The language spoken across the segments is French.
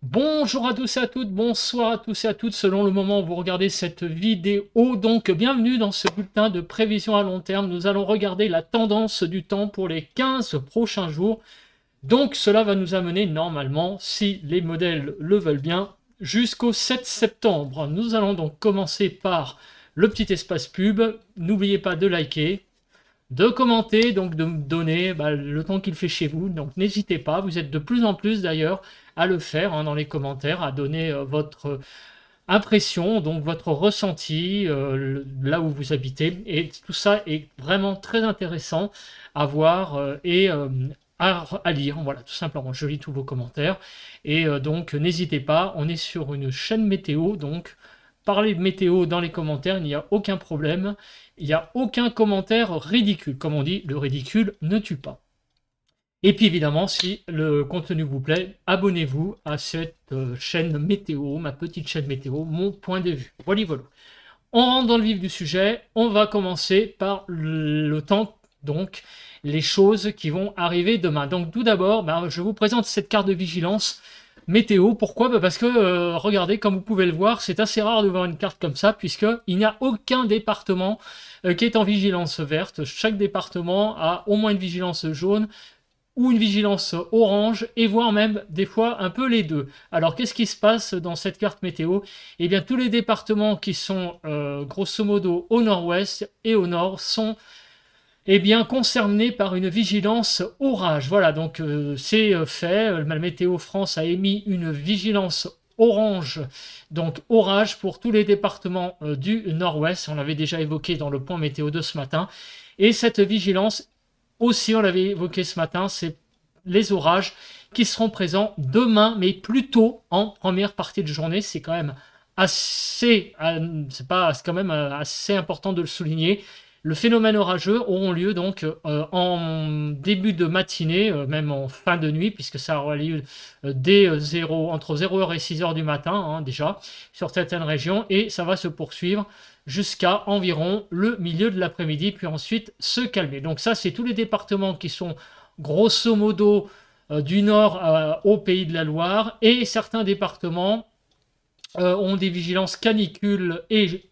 Bonjour à tous et à toutes, bonsoir à tous et à toutes, selon le moment où vous regardez cette vidéo. Donc, bienvenue dans ce bulletin de prévision à long terme. Nous allons regarder la tendance du temps pour les 15 prochains jours. Donc, cela va nous amener normalement, si les modèles le veulent bien, jusqu'au 7 septembre. Nous allons donc commencer par le petit espace pub. N'oubliez pas de liker, de commenter, donc de me donner le temps qu'il fait chez vous. Donc n'hésitez pas, vous êtes de plus en plus d'ailleurs à le faire dans les commentaires, à donner votre impression, donc votre ressenti, là où vous habitez. Et tout ça est vraiment très intéressant à voir à lire. Voilà, tout simplement, je lis tous vos commentaires. Et donc n'hésitez pas, on est sur une chaîne météo, donc parler de météo dans les commentaires, il n'y a aucun problème. Il n'y a aucun commentaire ridicule. Comme on dit, le ridicule ne tue pas. Et puis évidemment, si le contenu vous plaît, abonnez-vous à cette chaîne météo, ma petite chaîne météo, mon point de vue. Voilà, voilà. On rentre dans le vif du sujet. On va commencer par le temps, donc les choses qui vont arriver demain. Donc tout d'abord, je vous présente cette carte de vigilance météo. Pourquoi? Parce que, regardez, comme vous pouvez le voir, c'est assez rare de voir une carte comme ça, puisqu'il n'y a aucun département qui est en vigilance verte. Chaque département a au moins une vigilance jaune ou une vigilance orange, et voire même des fois un peu les deux. Alors qu'est-ce qui se passe dans cette carte météo? Eh bien tous les départements qui sont grosso modo au nord-ouest et au nord sont concernés par une vigilance orage. Voilà, donc c'est fait. La Météo France a émis une vigilance orange, donc orage pour tous les départements du nord-ouest. On l'avait déjà évoqué dans le point météo de ce matin. Et cette vigilance, aussi on l'avait évoqué ce matin, c'est les orages qui seront présents demain, mais plutôt en première partie de journée. C'est quand même assez, c'est quand même assez important de le souligner. Le phénomène orageux auront lieu donc en début de matinée, même en fin de nuit, puisque ça aura lieu entre 0h et 6h du matin, déjà, sur certaines régions, et ça va se poursuivre jusqu'à environ le milieu de l'après-midi, puis ensuite se calmer. Donc ça, c'est tous les départements qui sont grosso modo du nord au Pays de la Loire, et certains départements ont des vigilances canicules et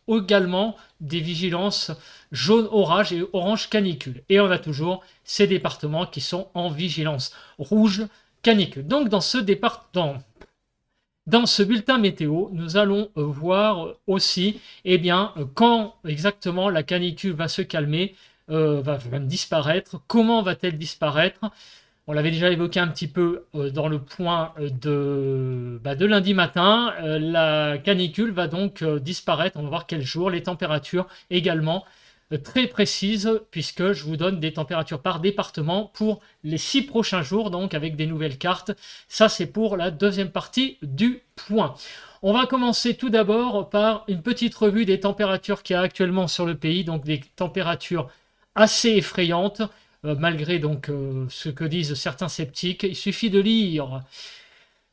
également des vigilances jaune orage et orange canicule. Et on a toujours ces départements qui sont en vigilance rouge canicule. Donc dans ce bulletin météo, nous allons voir aussi quand exactement la canicule va se calmer, va disparaître, comment va-t-elle disparaître. On l'avait déjà évoqué un petit peu dans le point de lundi matin. La canicule va donc disparaître. On va voir quel jour. Les températures également très précises, puisque je vous donne des températures par département pour les 6 prochains jours, donc avec des nouvelles cartes. Ça, c'est pour la deuxième partie du point. On va commencer tout d'abord par une petite revue des températures qu'il y a actuellement sur le pays, donc des températures assez effrayantes. Malgré donc ce que disent certains sceptiques, il suffit de lire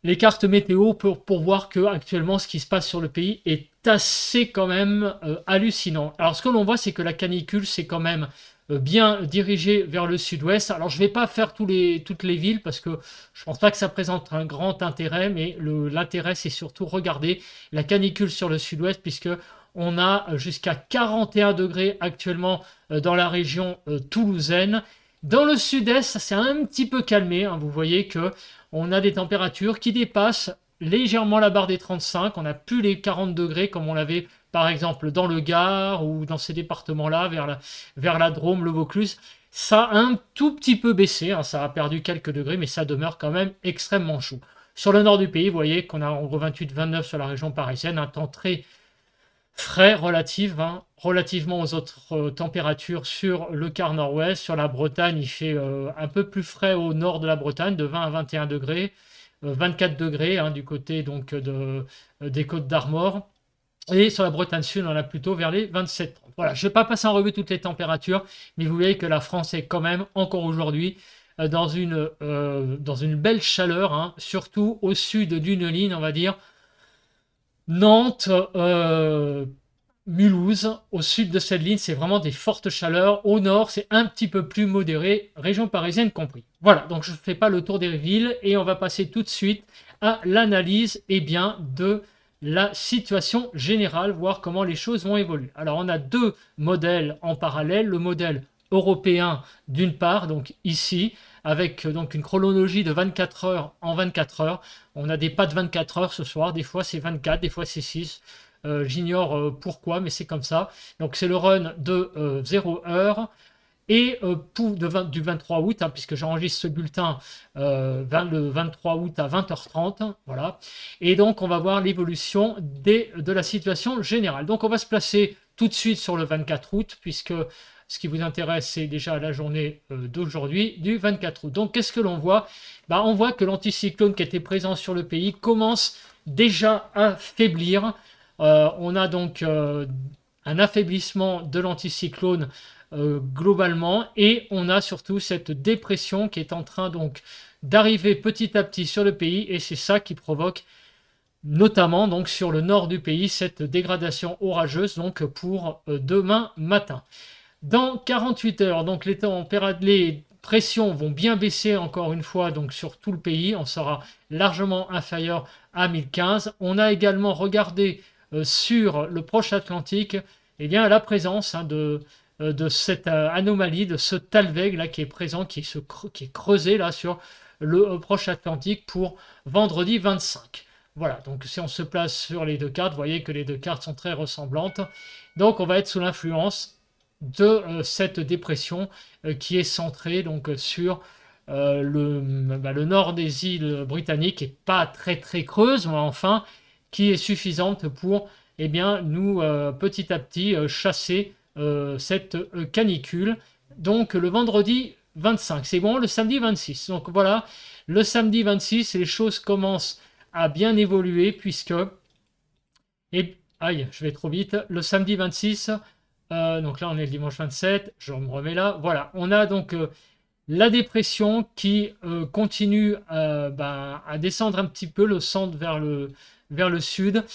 les cartes météo pour voir que actuellement ce qui se passe sur le pays est assez quand même hallucinant. Alors ce que l'on voit, c'est que la canicule s'est quand même bien dirigée vers le sud-ouest. Alors je ne vais pas faire toutes les villes parce que je ne pense pas que ça présente un grand intérêt, mais l'intérêt c'est surtout regarder la canicule sur le sud-ouest, puisque on a jusqu'à 41 degrés actuellement dans la région toulousaine. Dans le sud-est, ça s'est un petit peu calmé. Vous voyez que on a des températures qui dépassent légèrement la barre des 35. On n'a plus les 40 degrés comme on l'avait par exemple dans le Gard ou dans ces départements-là, vers la Drôme, le Vaucluse. Ça a un tout petit peu baissé. Ça a perdu quelques degrés, mais ça demeure quand même extrêmement chaud. Sur le nord du pays, vous voyez qu'on a en gros 28-29 sur la région parisienne, un temps très frais relativement aux autres températures sur le quart nord-ouest. Sur la Bretagne, il fait un peu plus frais au nord de la Bretagne, de 20 à 21 degrés, 24 degrés du côté donc des Côtes d'Armor. Et sur la Bretagne Sud, on a plutôt vers les 27-30. Voilà, je ne vais pas passer en revue toutes les températures, mais vous voyez que la France est quand même, encore aujourd'hui, dans une belle chaleur, surtout au sud d'une ligne, on va dire, Nantes, Mulhouse, au sud de cette ligne, c'est vraiment des fortes chaleurs. Au nord, c'est un petit peu plus modéré, région parisienne compris. Voilà, donc je ne fais pas le tour des villes et on va passer tout de suite à l'analyse de la situation générale, voir comment les choses vont évoluer. Alors on a deux modèles en parallèle, le modèle européen d'une part, donc ici, avec donc une chronologie de 24 heures en 24 heures. On a des pas de 24 heures ce soir, des fois c'est 24, des fois c'est 6. J'ignore pourquoi, mais c'est comme ça. Donc c'est le run de 0 heure. Et du 23 août, puisque j'enregistre ce bulletin le 23 août à 20h30, voilà. Et donc, on va voir l'évolution de la situation générale. Donc, on va se placer tout de suite sur le 24 août, puisque ce qui vous intéresse, c'est déjà la journée d'aujourd'hui, du 24 août. Donc, qu'est-ce que l'on voit? On voit que l'anticyclone qui était présent sur le pays commence déjà à faiblir. On a donc un affaiblissement de l'anticyclone globalement, et on a surtout cette dépression qui est en train donc d'arriver petit à petit sur le pays, et c'est ça qui provoque notamment donc sur le nord du pays cette dégradation orageuse donc pour demain matin. Dans 48 heures, donc les pressions vont bien baisser encore une fois donc sur tout le pays, on sera largement inférieur à 1015. On a également regardé sur le proche Atlantique la présence de cette anomalie, de ce Talweg là qui est présent, qui est creusé là sur le proche Atlantique pour vendredi 25. Voilà, donc si on se place sur les deux cartes, vous voyez que les deux cartes sont très ressemblantes. Donc on va être sous l'influence de cette dépression qui est centrée donc sur le nord des îles britanniques, et pas très très creuse, mais enfin qui est suffisante pour nous petit à petit chasser cette canicule. Donc le vendredi 25, c'est bon, le samedi 26. Donc voilà, le samedi 26, les choses commencent à bien évoluer puisque... aïe, je vais trop vite. Le samedi 26, donc là on est le dimanche 27, je me remets là. Voilà, on a donc la dépression qui continue à descendre un petit peu le centre vers le sud.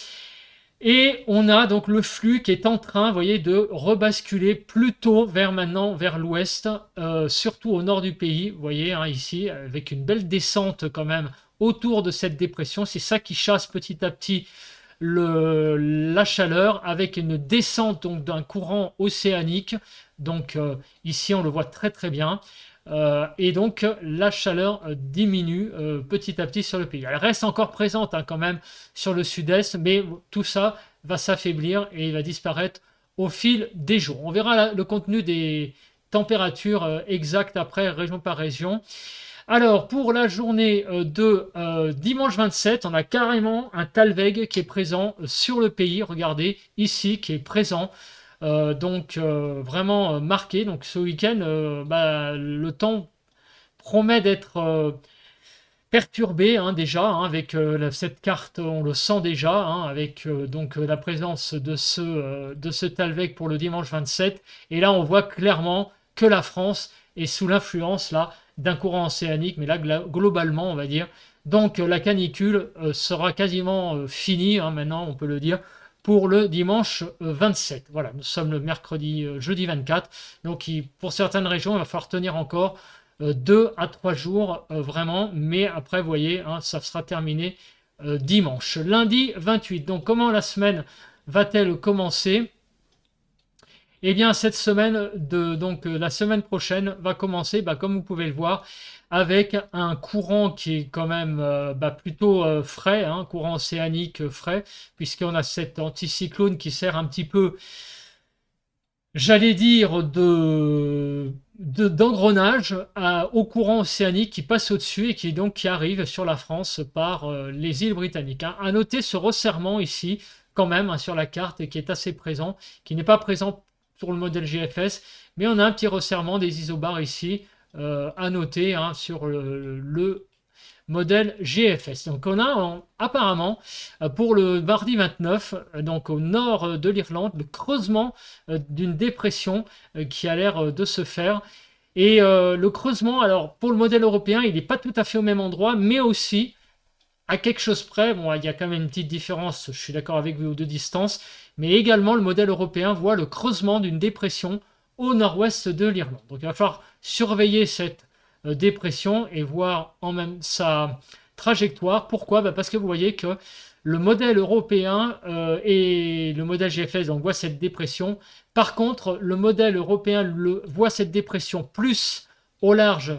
Et on a donc le flux qui est en train, vous voyez, de rebasculer plutôt vers l'ouest, surtout au nord du pays, vous voyez, ici, avec une belle descente quand même autour de cette dépression. C'est ça qui chasse petit à petit la chaleur, avec une descente donc d'un courant océanique. Donc ici, on le voit très très bien. Et donc la chaleur diminue petit à petit sur le pays. Elle reste encore présente quand même sur le sud-est, mais tout ça va s'affaiblir et il va disparaître au fil des jours. On verra le contenu des températures exactes après, région par région. Alors pour la journée de dimanche 27, on a carrément un Talweg qui est présent sur le pays. Regardez ici, qui est présent. Vraiment marqué. Donc ce week-end, le temps promet d'être perturbé déjà, avec cette carte, on le sent déjà, avec la présence de ce Talweg pour le dimanche 27. Et là, on voit clairement que la France est sous l'influence là d'un courant océanique, mais là, globalement, on va dire. Donc la canicule sera quasiment finie, maintenant, on peut le dire, pour le dimanche 27. Voilà, nous sommes le jeudi 24. Donc, pour certaines régions, il va falloir tenir encore 2 à 3 jours, vraiment. Mais après, vous voyez, ça sera terminé dimanche. Lundi 28. Donc, comment la semaine va-t-elle commencer? Eh bien, cette semaine, la semaine prochaine va commencer, comme vous pouvez le voir, avec un courant qui est quand même plutôt frais, courant océanique frais, puisqu'on a cet anticyclone qui sert un petit peu, j'allais dire, d'engrenage au courant océanique qui passe au-dessus et qui arrive sur la France par les îles britanniques. À noter ce resserrement ici, quand même, sur la carte, et qui est assez présent, qui n'est pas présent sur le modèle GFS, mais on a un petit resserrement des isobars ici, à noter sur le modèle GFS. Donc on a apparemment pour le mardi 29, donc au nord de l'Irlande, le creusement d'une dépression qui a l'air de se faire. Et le creusement, alors pour le modèle européen, il n'est pas tout à fait au même endroit, mais aussi à quelque chose près. Bon, il y a quand même une petite différence, je suis d'accord avec vous, de distance, mais également le modèle européen voit le creusement d'une dépression au nord-ouest de l'Irlande. Donc il va falloir surveiller cette dépression et voir en même sa trajectoire. Pourquoi? Parce que vous voyez que le modèle européen et le modèle GFS donc, voit cette dépression. Par contre, le modèle européen voit cette dépression plus au large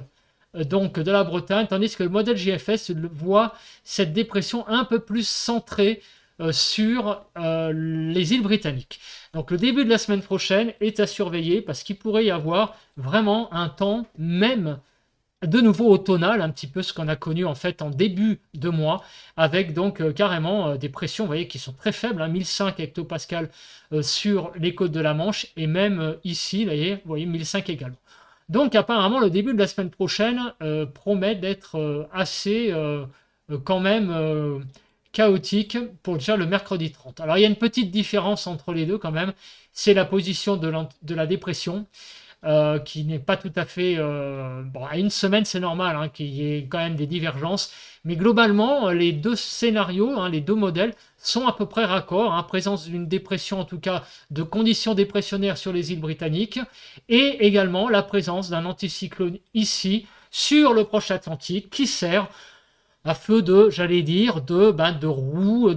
donc de la Bretagne, tandis que le modèle GFS voit cette dépression un peu plus centrée sur les îles britanniques. Donc le début de la semaine prochaine est à surveiller parce qu'il pourrait y avoir vraiment un temps même de nouveau automnal, un petit peu ce qu'on a connu en fait en début de mois, avec donc carrément des pressions, vous voyez, qui sont très faibles, hein, 1005 hectopascales sur les côtes de la Manche, et même ici, vous voyez 1005 également. Donc apparemment, le début de la semaine prochaine promet d'être assez quand même chaotique pour déjà le mercredi 30. Alors il y a une petite différence entre les deux quand même, c'est la position de la dépression. Qui n'est pas tout à fait... bon, à une semaine, c'est normal hein, qu'il y ait quand même des divergences. Mais globalement, les deux scénarios, hein, les deux modèles, sont à peu près raccords. Hein, présence d'une dépression, en tout cas, de conditions dépressionnaires sur les îles britanniques. Et également la présence d'un anticyclone ici, sur le proche Atlantique, qui sert à feu de, j'allais dire, de roue,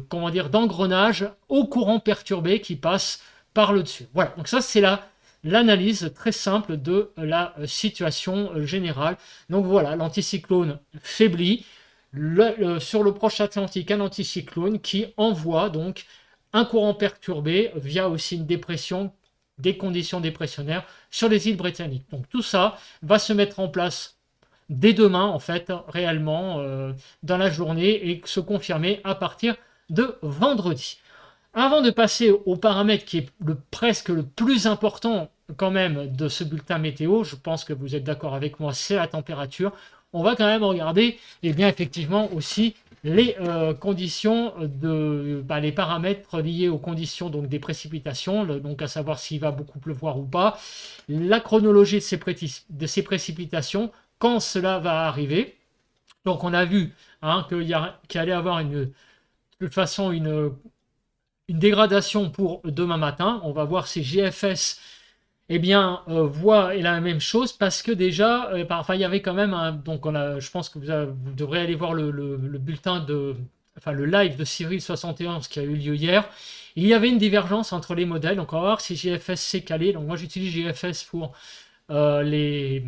comment dire, d'engrenage au courant perturbé qui passe par le dessus. Voilà, donc ça, c'est l'analyse très simple de la situation générale. Donc voilà, l'anticyclone faiblit. Sur le proche Atlantique, un anticyclone qui envoie donc un courant perturbé via aussi une dépression, des conditions dépressionnaires sur les îles britanniques. Donc tout ça va se mettre en place dès demain, en fait, réellement, dans la journée et se confirmer à partir de vendredi. Avant de passer au paramètre qui est presque le plus important quand même de ce bulletin météo, je pense que vous êtes d'accord avec moi, c'est la température. On va quand même regarder, et bien effectivement aussi les conditions les paramètres liés aux conditions donc des précipitations, donc à savoir s'il va beaucoup pleuvoir ou pas, la chronologie de ces précipitations, quand cela va arriver. Donc on a vu hein, qu'il allait avoir de toute façon une dégradation pour demain matin. On va voir si GFS voit la même chose parce que déjà, il y avait quand même donc je pense que vous devrez aller voir le bulletin le live de Cyril 71 qui a eu lieu hier. Il y avait une divergence entre les modèles. Donc on va voir si GFS s'est calé. Donc moi j'utilise GFS pour les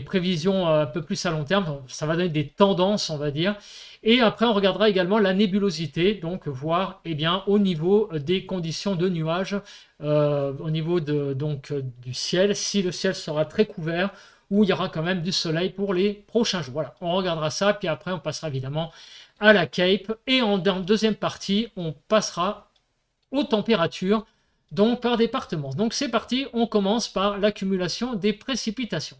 prévisions un peu plus à long terme. Ça va donner des tendances, on va dire. Et après, on regardera également la nébulosité, donc voir au niveau des conditions de nuages, au niveau du ciel, si le ciel sera très couvert ou il y aura quand même du soleil pour les prochains jours. Voilà, on regardera ça, puis après, on passera évidemment à la Cape. Et en deuxième partie, on passera aux températures, donc par département. Donc c'est parti, on commence par l'accumulation des précipitations.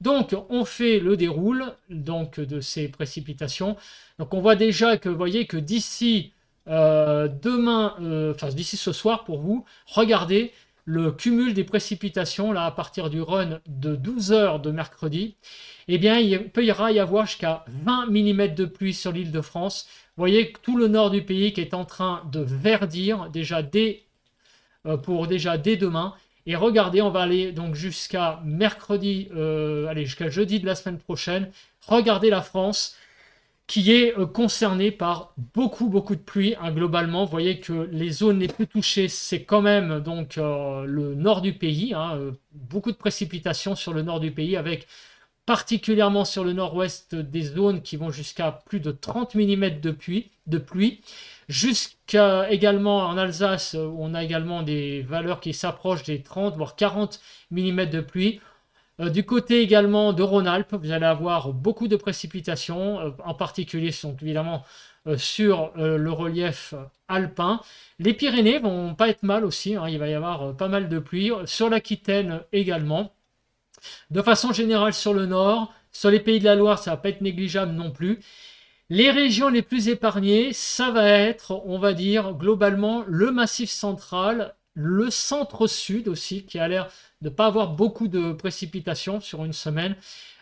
Donc on fait le déroule de ces précipitations. Donc on voit déjà que vous voyez que d'ici d'ici ce soir pour vous, regardez le cumul des précipitations là à partir du run de 12 h de mercredi. Eh bien il peut y avoir jusqu'à 20 mm de pluie sur l'île de France. Vous voyez que tout le nord du pays qui est en train de verdir déjà dès demain. Et regardez, on va aller donc jusqu'à mercredi, jusqu'à jeudi de la semaine prochaine. Regardez la France qui est concernée par beaucoup de pluie hein, globalement. Vous voyez que les zones les plus touchées, c'est quand même donc le nord du pays. Hein, beaucoup de précipitations sur le nord du pays, avec particulièrement sur le nord-ouest des zones qui vont jusqu'à plus de 30 mm de pluie. Jusqu'à également en Alsace, où on a également des valeurs qui s'approchent des 30 voire 40 mm de pluie. Du côté également de Rhône-Alpes, vous allez avoir beaucoup de précipitations, en particulier évidemment sur le relief alpin. Les Pyrénées vont pas être mal aussi, hein, il va y avoir pas mal de pluie. Sur l'Aquitaine également. De façon générale sur le nord, sur les pays de la Loire, ça va pas être négligeable non plus. Les régions les plus épargnées, ça va être, on va dire, globalement, le Massif central, le centre-sud aussi, qui a l'air de ne pas avoir beaucoup de précipitations sur une semaine,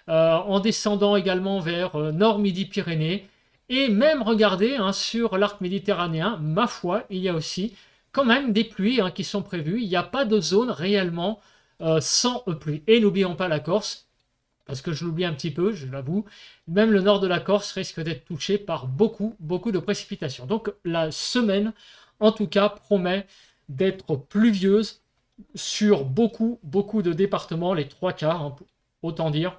en descendant également vers Nord-Midi-Pyrénées. Et même, regardez, hein, sur l'arc méditerranéen, ma foi, il y a aussi quand même des pluies hein, qui sont prévues. Il n'y a pas de zone réellement sans pluie. Et n'oublions pas la Corse, parce que je l'oublie un petit peu, je l'avoue. Même le nord de la Corse risque d'être touché par beaucoup de précipitations. Donc la semaine, en tout cas, promet d'être pluvieuse sur beaucoup de départements, les 3/4, hein, autant dire,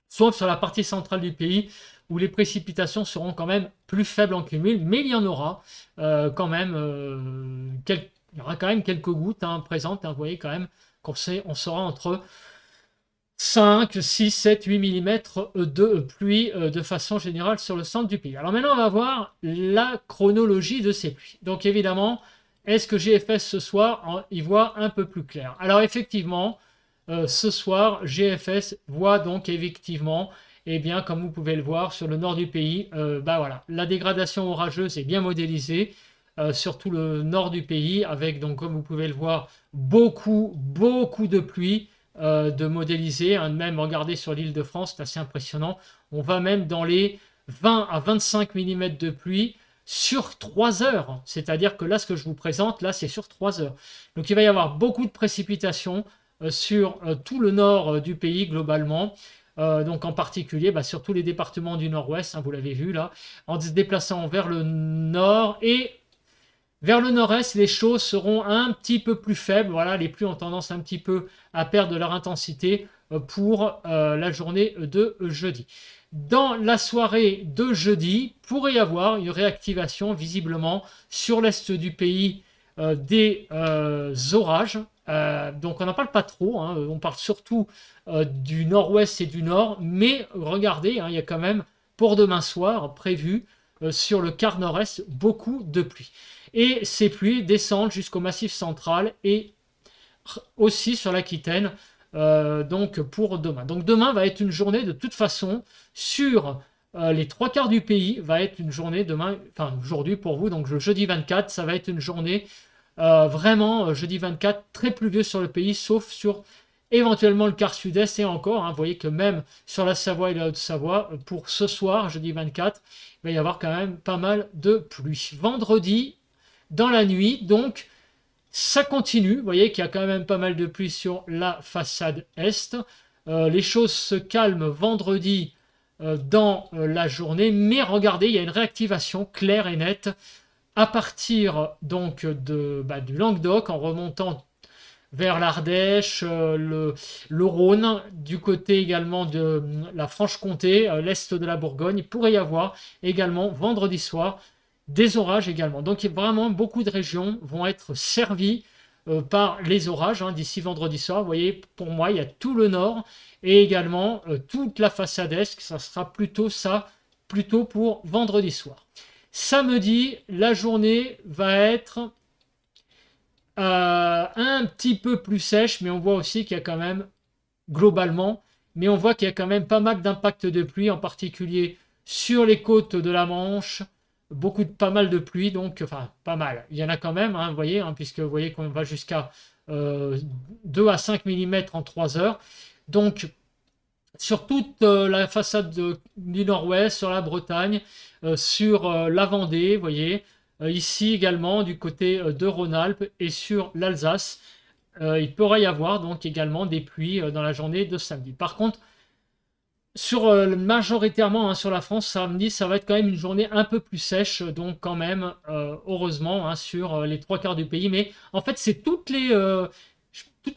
sauf sur la partie centrale du pays, où les précipitations seront quand même plus faibles en cumul, mais il y en aura quand même, il y aura quand même quelques gouttes présentes, vous voyez quand même on sera entre 5, 6, 7, 8 mm de pluie de façon générale sur le centre du pays. Alors maintenant, on va voir la chronologie de ces pluies. Donc évidemment, est-ce que GFS ce soir y voit un peu plus clair? Alors effectivement, ce soir, GFS voit donc effectivement, eh bien, comme vous pouvez le voir sur le nord du pays, voilà, la dégradation orageuse est bien modélisée. Sur tout le nord du pays, avec donc, comme vous pouvez le voir, beaucoup de pluie de modéliser, même regardez sur l'île de France, c'est assez impressionnant. On va même dans les 20 à 25 mm de pluie sur 3 heures. C'est-à-dire que là, ce que je vous présente, là, c'est sur 3 heures. Donc, il va y avoir beaucoup de précipitations sur tout le nord du pays, globalement. Donc, en particulier, sur tous les départements du nord-ouest, vous l'avez vu, là, en se déplaçant vers le nord et vers le nord-est, les choses seront un petit peu plus faibles. Voilà, les pluies ont tendance un petit peu à perdre de leur intensité pour la journée de jeudi. Dans la soirée de jeudi, pourrait y avoir une réactivation visiblement sur l'est du pays des orages. Donc on n'en parle pas trop, on parle surtout du nord-ouest et du nord, mais regardez, il y a quand même pour demain soir prévu sur le quart nord-est beaucoup de pluie. Et ces pluies descendent jusqu'au Massif central et aussi sur l'Aquitaine, donc pour demain. Donc demain va être une journée de toute façon sur les 3/4 du pays, va être une journée demain, enfin aujourd'hui pour vous, donc le jeudi 24, ça va être une journée vraiment jeudi 24 très pluvieux sur le pays, sauf sur éventuellement le quart sud-est et encore, vous voyez que même sur la Savoie et la Haute-Savoie, pour ce soir, jeudi 24, il va y avoir quand même pas mal de pluie. Vendredi, dans la nuit, donc ça continue, vous voyez qu'il y a quand même pas mal de pluie sur la façade est. Les choses se calment vendredi dans la journée, mais regardez, il y a une réactivation claire et nette à partir donc du Languedoc en remontant vers l'Ardèche, le Rhône, du côté également de la Franche-Comté, l'est de la Bourgogne. Il pourrait y avoir également vendredi soir des orages également. Donc vraiment beaucoup de régions vont être servies par les orages d'ici vendredi soir. Vous voyez, pour moi, il y a tout le nord et également toute la façade est. Ça sera plutôt pour vendredi soir. Samedi, la journée va être un petit peu plus sèche, mais on voit aussi qu'il y a quand même, globalement, mais on voit qu'il y a quand même pas mal d'impact de pluie, en particulier sur les côtes de la Manche, pas mal de pluie, donc, enfin, pas mal. Il y en a quand même, vous voyez, puisque vous voyez qu'on va jusqu'à 2 à 5 mm en 3 heures. Donc, sur toute la façade du nord-ouest, sur la Bretagne, sur la Vendée, vous voyez, ici également du côté de Rhône-Alpes et sur l'Alsace, il pourrait y avoir donc également des pluies dans la journée de samedi. Par contre, majoritairement sur la France, samedi, ça va être quand même une journée un peu plus sèche, donc quand même, heureusement, sur les 3/4 du pays. Mais en fait, c'est toutes les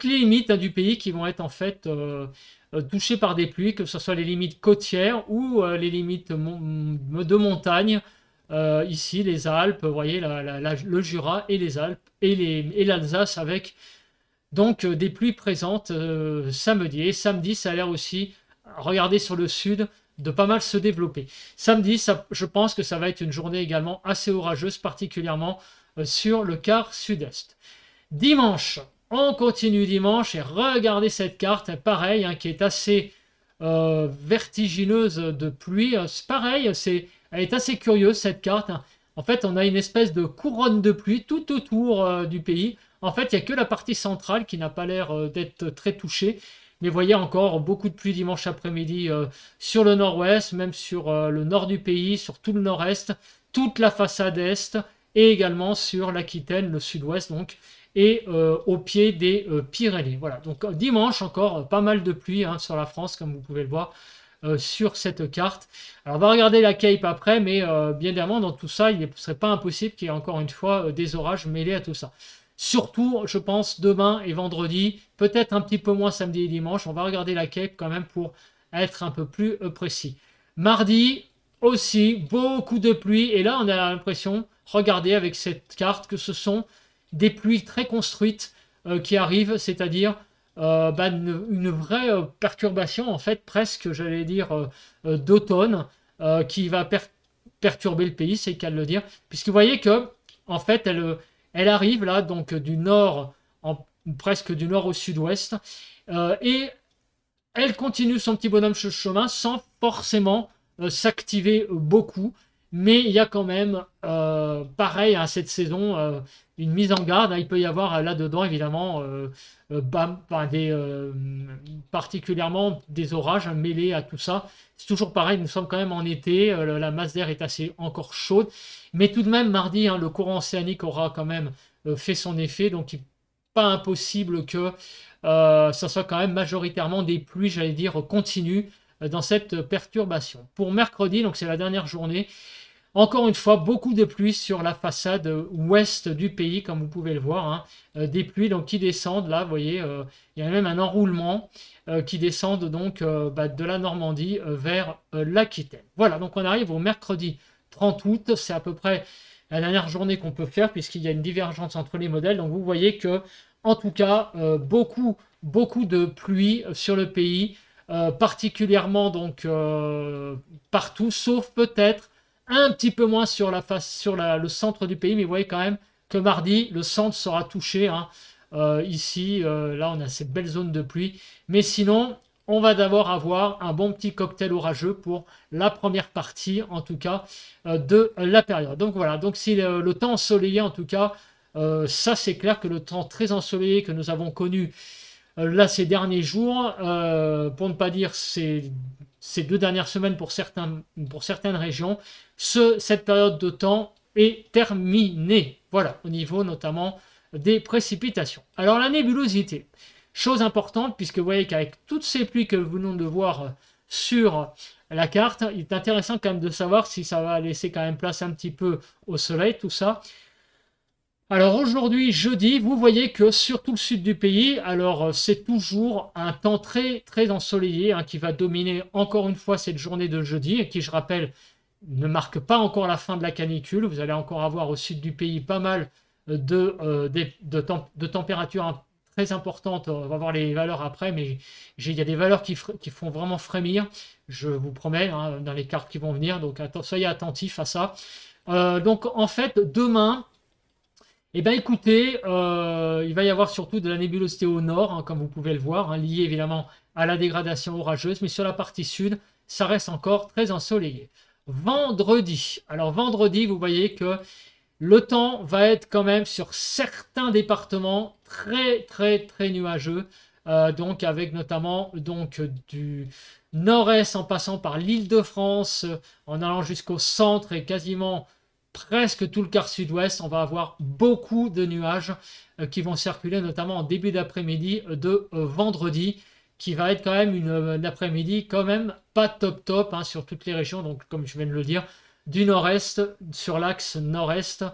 limites du pays qui vont être en fait touchées par des pluies, que ce soit les limites côtières ou les limites de montagne. Ici, les Alpes, vous voyez, le Jura et les Alpes et l'Alsace avec donc des pluies présentes samedi. Et samedi, ça a l'air aussi, regardez sur le sud, de pas mal se développer. Samedi, je pense que ça va être une journée également assez orageuse, particulièrement sur le quart sud-est. Dimanche, on continue dimanche et regardez cette carte, pareil, qui est assez vertigineuse de pluie. C'est pareil, elle est assez curieuse cette carte. En fait, on a une espèce de couronne de pluie tout autour du pays. En fait, il n'y a que la partie centrale qui n'a pas l'air d'être très touchée. Mais vous voyez encore beaucoup de pluie dimanche après-midi sur le nord-ouest, même sur le nord du pays, sur tout le nord-est, toute la façade est et également sur l'Aquitaine, le sud-ouest donc, et au pied des Pyrénées. Voilà, donc dimanche encore pas mal de pluie hein, sur la France, comme vous pouvez le voir sur cette carte. Alors on va regarder la Cape après, mais bien évidemment dans tout ça, il ne serait pas impossible qu'il y ait encore une fois des orages mêlés à tout ça. Surtout, je pense, demain et vendredi, peut-être un petit peu moins samedi et dimanche. On va regarder la Cape quand même pour être un peu plus précis. Mardi aussi, beaucoup de pluie. Et là, on a l'impression, regardez avec cette carte, que ce sont des pluies très construites qui arrivent, c'est-à-dire une vraie perturbation, en fait, presque, j'allais dire, d'automne, qui va perturber le pays, c'est le cas de le dire. Puisque vous voyez que, en fait, elle arrive là, donc du nord, presque du nord au sud-ouest, et elle continue son petit bonhomme de chemin sans forcément s'activer beaucoup. Mais il y a quand même, pareil à cette saison, une mise en garde. Il peut y avoir là-dedans, évidemment, particulièrement des orages mêlés à tout ça. C'est toujours pareil, nous sommes quand même en été, la masse d'air est assez encore chaude. Mais tout de même, mardi, hein, le courant océanique aura quand même fait son effet. Donc, il n'est pas impossible que ça soit quand même majoritairement des pluies, j'allais dire, continues dans cette perturbation. Pour mercredi, donc c'est la dernière journée, encore une fois, beaucoup de pluie sur la façade ouest du pays, comme vous pouvez le voir. Hein. Des pluies donc, qui descendent, là, vous voyez, il y a même un enroulement qui descendent donc de la Normandie vers l'Aquitaine. Voilà, donc on arrive au mercredi 30 août, c'est à peu près la dernière journée qu'on peut faire, puisqu'il y a une divergence entre les modèles. Donc vous voyez que, en tout cas, beaucoup de pluie sur le pays, particulièrement donc partout, sauf peut-être un petit peu moins sur le centre du pays, mais vous voyez quand même que mardi, le centre sera touché. Hein. Ici, là, on a cette belle zone de pluie. Mais sinon, on va d'abord avoir un bon petit cocktail orageux pour la première partie, en tout cas, de la période. Donc voilà, donc si le temps ensoleillé, en tout cas, ça c'est clair que le temps très ensoleillé que nous avons connu là ces derniers jours, pour ne pas dire ces 2 dernières semaines pour certaines régions, cette période de temps est terminée. Voilà, au niveau notamment des précipitations. Alors la nébulosité, chose importante, puisque vous voyez qu'avec toutes ces pluies que nous venons de voir sur la carte, il est intéressant quand même de savoir si ça va laisser quand même place un petit peu au soleil, tout ça. Alors aujourd'hui, jeudi, vous voyez que sur tout le sud du pays, alors c'est toujours un temps très très ensoleillé hein, qui va dominer encore une fois cette journée de jeudi et qui, je rappelle, ne marque pas encore la fin de la canicule. Vous allez encore avoir au sud du pays pas mal de températures très importantes. On va voir les valeurs après, mais il y a des valeurs qui font vraiment frémir, je vous promets, hein, dans les cartes qui vont venir. Donc soyez attentifs à ça. Donc en fait, demain, eh bien écoutez, il va y avoir surtout de la nébulosité au nord, hein, comme vous pouvez le voir, hein, liée évidemment à la dégradation orageuse, mais sur la partie sud, ça reste encore très ensoleillé. Vendredi, alors vendredi, vous voyez que le temps va être quand même sur certains départements très très très nuageux, donc avec notamment donc, du nord-est en passant par l'Île-de-France, en allant jusqu'au centre et quasiment presque tout le quart sud-ouest, on va avoir beaucoup de nuages qui vont circuler, notamment en début d'après-midi de vendredi, qui va être quand même une après-midi quand même pas top hein, sur toutes les régions, donc comme je viens de le dire, du nord-est, sur l'axe nord-est,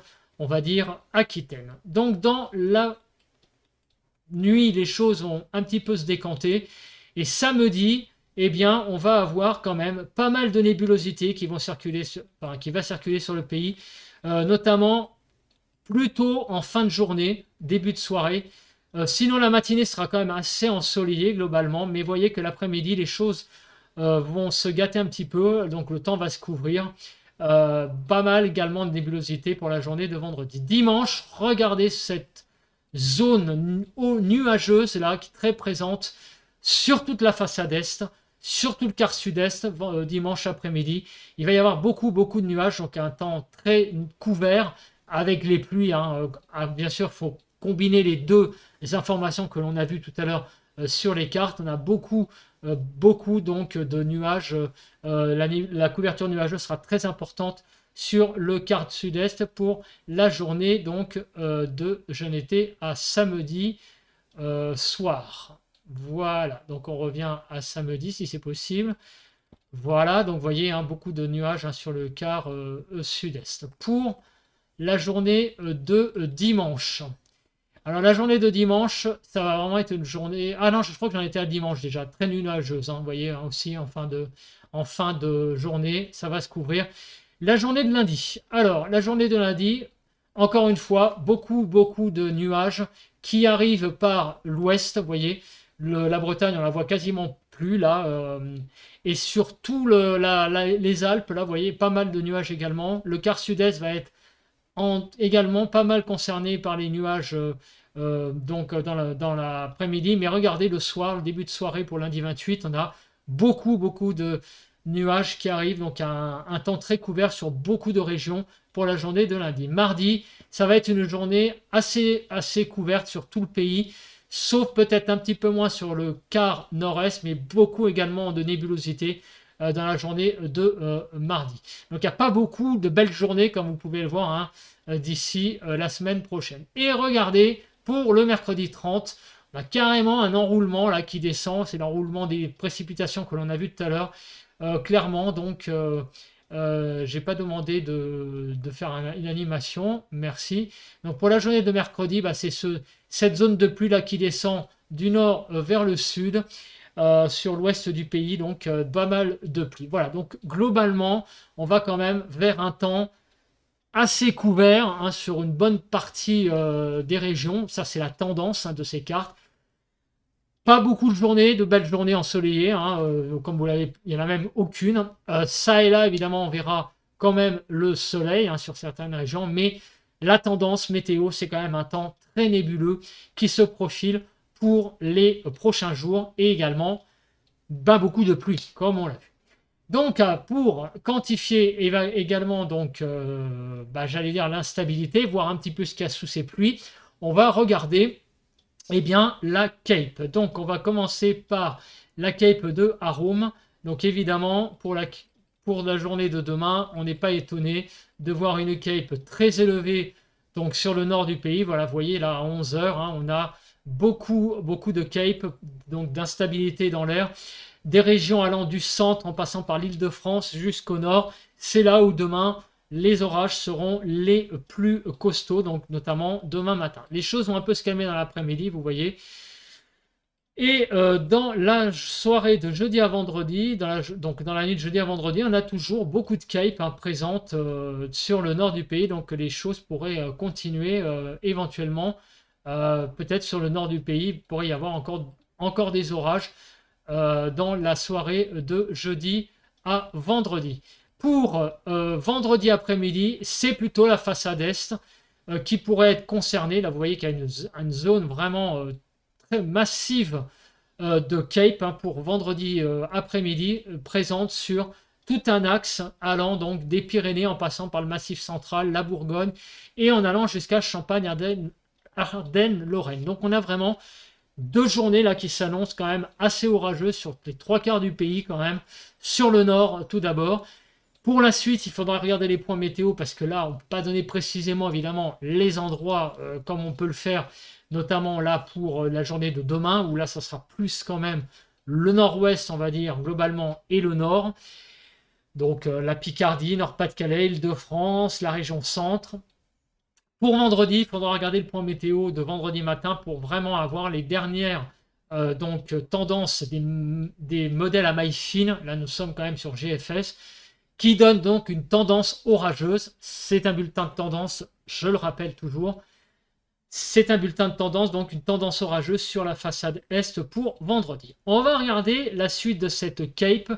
on va dire Aquitaine. Donc dans la nuit, les choses vont un petit peu se décanter, et samedi, eh bien, on va avoir quand même pas mal de nébulosité qui va circuler sur le pays, notamment plutôt en fin de journée, début de soirée. Sinon, la matinée sera quand même assez ensoleillée globalement, mais voyez que l'après-midi, les choses vont se gâter un petit peu, donc le temps va se couvrir. Pas mal également de nébulosité pour la journée de vendredi. Dimanche, regardez cette zone nuageuse là qui est très présente sur toute la façade est, sur tout le quart sud-est, dimanche après-midi. Il va y avoir beaucoup de nuages, donc un temps très couvert avec les pluies. Hein. Bien sûr, il faut combiner les informations que l'on a vues tout à l'heure sur les cartes. On a beaucoup donc de nuages. La couverture nuageuse sera très importante sur le quart sud-est pour la journée donc de jeune été à samedi soir. Voilà, donc on revient à samedi si c'est possible. Voilà, donc vous voyez hein, beaucoup de nuages hein, sur le quart sud-est. Pour la journée de dimanche. Alors la journée de dimanche, ça va vraiment être une journée... Ah non, je crois que j'en étais à dimanche déjà, très nuageuse. Hein, vous voyez hein, aussi en fin de journée, ça va se couvrir. La journée de lundi. Alors la journée de lundi, encore une fois, beaucoup de nuages qui arrivent par l'ouest. Vous voyez, la Bretagne, on la voit quasiment plus là. Et surtout les Alpes, là, vous voyez, pas mal de nuages également. Le quart sud-est va être également pas mal concerné par les nuages donc dans l'après-midi. Mais regardez le soir, le début de soirée pour lundi 28, on a beaucoup de nuages qui arrivent. Donc un temps très couvert sur beaucoup de régions pour la journée de lundi. Mardi, ça va être une journée assez couverte sur tout le pays, sauf peut-être un petit peu moins sur le quart nord-est, mais beaucoup également de nébulosité dans la journée de mardi. Donc il n'y a pas beaucoup de belles journées, comme vous pouvez le voir, hein, d'ici la semaine prochaine. Et regardez, pour le mercredi 30, on a carrément un enroulement là qui descend. C'est l'enroulement des précipitations que l'on a vu tout à l'heure. Clairement, donc, j'ai pas demandé de faire une animation. Merci. Donc pour la journée de mercredi, bah, c'est cette zone de pluie là qui descend du nord vers le sud. Sur l'ouest du pays, donc pas mal de pluie. Voilà, donc globalement, on va quand même vers un temps assez couvert hein, sur une bonne partie des régions. Ça, c'est la tendance hein, de ces cartes. Pas beaucoup de journées, de belles journées ensoleillées, hein, comme vous l'avez, il n'y en a même aucune. Ça et là, évidemment, on verra quand même le soleil hein, sur certaines régions, mais la tendance météo, c'est quand même un temps très nébuleux qui se profile pour les prochains jours et également beaucoup de pluie, comme on l'a vu. Donc, pour quantifier également, donc, j'allais dire l'instabilité, voir un petit peu ce qu'il y a sous ces pluies, on va regarder eh bien, la Cape. Donc, on va commencer par la Cape de Harum. Donc, évidemment, pour la journée de demain, on n'est pas étonné de voir une Cape très élevée donc, sur le nord du pays. Voilà, vous voyez, là, à 11 h, hein, on a beaucoup de Cape, donc d'instabilité dans l'air. Des régions allant du centre en passant par l'Île-de-France jusqu'au nord. C'est là où demain, les orages seront les plus costauds, donc notamment demain matin. Les choses vont un peu se calmer dans l'après-midi, vous voyez. Et dans la soirée de jeudi à vendredi, donc dans la nuit de jeudi à vendredi, on a toujours beaucoup de Cape hein, présentes sur le nord du pays. Donc les choses pourraient continuer éventuellement. Peut-être sur le nord du pays, il pourrait y avoir encore des orages dans la soirée de jeudi à vendredi. Pour vendredi après-midi, c'est plutôt la façade est qui pourrait être concernée. Là, vous voyez qu'il y a une zone vraiment très massive de Cape hein, pour vendredi après-midi, présente sur tout un axe allant donc des Pyrénées en passant par le Massif central, la Bourgogne et en allant jusqu'à Champagne, Ardennes, Lorraine. Donc on a vraiment deux journées là qui s'annoncent quand même assez orageuses sur les trois quarts du pays quand même, sur le nord tout d'abord. Pour la suite, il faudra regarder les points météo parce que là, on ne peut pas donner précisément évidemment les endroits comme on peut le faire, notamment là pour la journée de demain, où là, ça sera plus quand même le nord-ouest, on va dire, globalement, et le nord. Donc la Picardie, Nord-Pas-de-Calais, Île-de-France, la région centre. Pour vendredi, il faudra regarder le point météo de vendredi matin pour vraiment avoir les dernières tendances des modèles à maille fine. Là, nous sommes quand même sur GFS, qui donne donc une tendance orageuse. C'est un bulletin de tendance, je le rappelle toujours. C'est un bulletin de tendance, donc une tendance orageuse sur la façade est pour vendredi. On va regarder la suite de cette Cape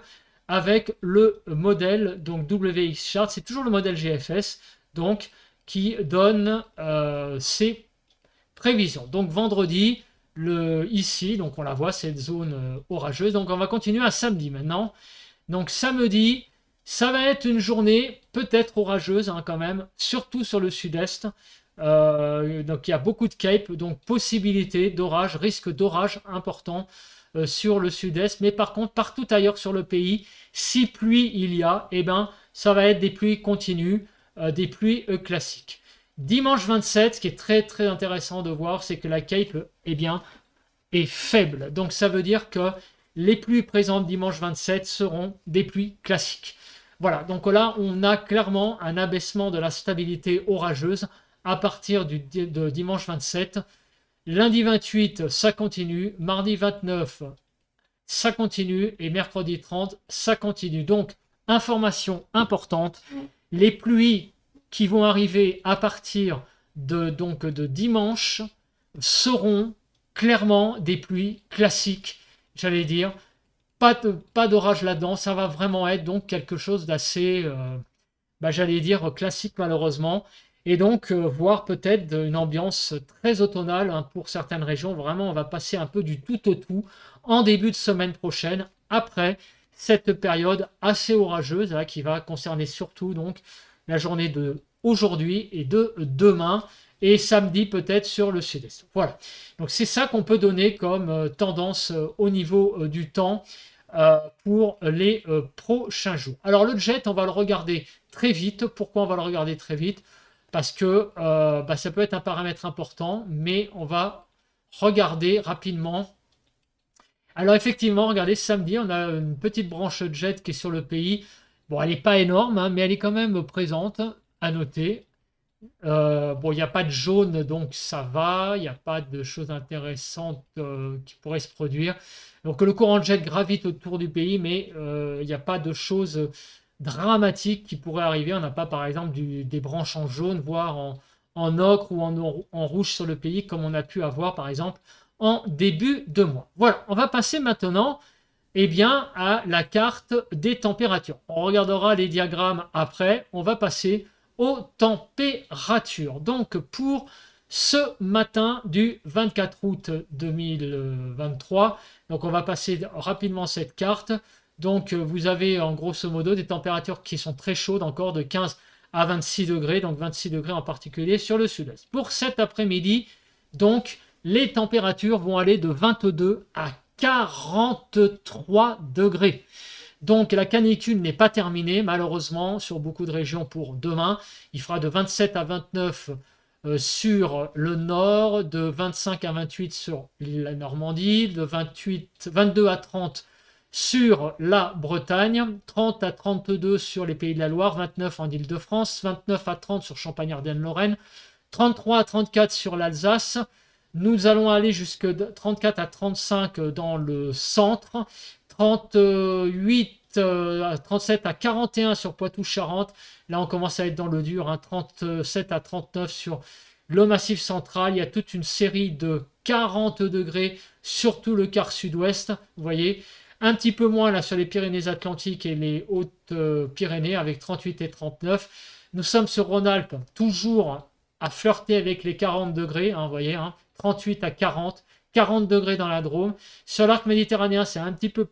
avec le modèle donc WX Chart. C'est toujours le modèle GFS, donc qui donne ses prévisions. Donc vendredi, ici, donc on la voit, cette zone orageuse. Donc on va continuer à samedi maintenant. Donc samedi, ça va être une journée peut-être orageuse hein, quand même, surtout sur le sud-est. Donc il y a beaucoup de Cape, donc possibilité d'orage, risque d'orage important sur le sud-est. Mais par contre, partout ailleurs sur le pays, si pluie il y a, eh ben, ça va être des pluies continues, des pluies classiques. Dimanche 27, ce qui est très très intéressant de voir, c'est que la Cape, eh bien, est faible. Donc ça veut dire que les pluies présentes dimanche 27 seront des pluies classiques. Voilà, donc là, on a clairement un abaissement de la stabilité orageuse à partir de dimanche 27. Lundi 28, ça continue. Mardi 29, ça continue. Et mercredi 30, ça continue. Donc, information importante, les pluies qui vont arriver à partir de dimanche seront clairement des pluies classiques, j'allais dire. Pas d'orage là-dedans, ça va vraiment être donc quelque chose d'assez, j'allais dire, classique malheureusement. Et donc, voir peut-être une ambiance très automnale hein, pour certaines régions. Vraiment, on va passer un peu du tout au tout en début de semaine prochaine, après cette période assez orageuse là, qui va concerner surtout donc la journée de aujourd'hui et de demain, et samedi peut-être sur le sud-est. Voilà, donc c'est ça qu'on peut donner comme tendance au niveau du temps pour les prochains jours. Alors le jet, on va le regarder très vite. Pourquoi on va le regarder très vite? Parce que ça peut être un paramètre important, mais on va regarder rapidement. Alors effectivement, regardez, samedi, on a une petite branche jet qui est sur le pays. Bon, elle n'est pas énorme, hein, mais elle est quand même présente, à noter. Bon, il n'y a pas de jaune, donc ça va. Il n'y a pas de choses intéressantes qui pourraient se produire. Donc le courant de jet gravite autour du pays, mais il n'y a pas de choses dramatiques qui pourraient arriver. On n'a pas, par exemple, des branches en jaune, voire en ocre ou en rouge sur le pays, comme on a pu avoir, par exemple, en début de mois. Voilà, on va passer maintenant eh bien, à la carte des températures. On regardera les diagrammes après. On va passer aux températures. Donc pour ce matin du 24 août 2023, donc on va passer rapidement cette carte. Donc vous avez en grosso modo des températures qui sont très chaudes, encore de 15 à 26 degrés, donc 26 degrés en particulier sur le sud-est. Pour cet après-midi, donc les températures vont aller de 22 à 43 degrés. Donc la canicule n'est pas terminée malheureusement sur beaucoup de régions pour demain. Il fera de 27 à 29 sur le nord, de 25 à 28 sur la Normandie, de 22 à 30 sur la Bretagne, 30 à 32 sur les Pays de la Loire, 29 en Île-de-France, 29 à 30 sur Champagne-Ardenne-Lorraine, 33 à 34 sur l'Alsace. Nous allons aller jusqu'à 34 à 35 dans le centre, 38 à 37 à 41 sur Poitou-Charentes. Là, on commence à être dans le dur, hein, 37 à 39 sur le Massif central. Il y a toute une série de 40 degrés sur tout le quart sud-ouest. Vous voyez, un petit peu moins là sur les Pyrénées-Atlantiques et les Hautes-Pyrénées avec 38 et 39. Nous sommes sur Rhône-Alpes, toujours à flirter avec les 40 degrés, hein, vous voyez, hein, 38 à 40, 40 degrés dans la Drôme. Sur l'arc méditerranéen, c'est un peu